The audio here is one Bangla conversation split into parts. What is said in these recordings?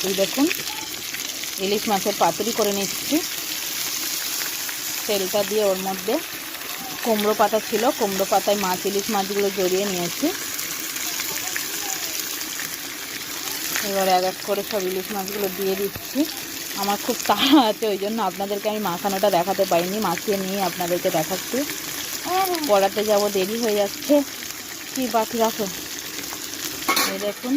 এই দেখুন ইলিশ মাছের পাতুরি করে নিচ্ছি। তেলটা দিয়ে ওর মধ্যে কুমড়ো পাতা ছিল, কুমড়ো পাতায় ইলিশ মাছগুলো জড়িয়ে নিয়েছি। এবার এক এক করে সব ইলিশ মাছগুলো দিয়ে দিচ্ছি। আমার খুব তাড়া আছে, ওই জন্য আপনাদেরকে আমি মাখানোটা দেখাতে পারিনি, মাখিয়ে নিয়ে আপনাদেরকে দেখাচ্ছি। পড়াতে যাব, দেরি হয়ে যাচ্ছে। কি বাকি রাখো। এই দেখুন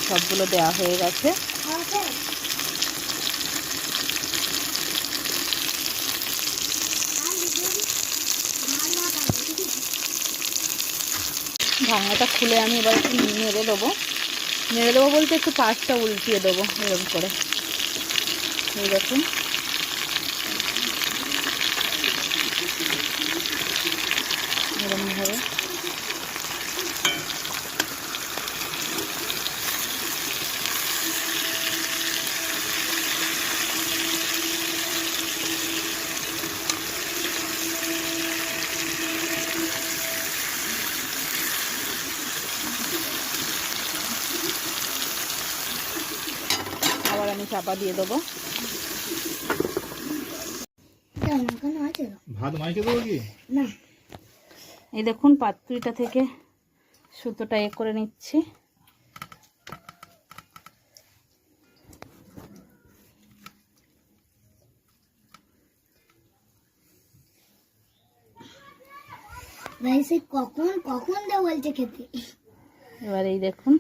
সবগুলো দেওয়া হয়ে গেছে। ঢাকনাটা খুলে আমি এবার একটু নেড়ে দেবো বলতে একটু পাশটা উল্টিয়ে দেবো এরকম করে। এই দেখুন এরকমভাবে আবার আমি চাপা দিয়ে দেবো। এই দেখুন পাতুরিটা থেকে সুতোটা করে নিচ্ছি। কখন কখন দে বলছে খেতে। এবার এই দেখুন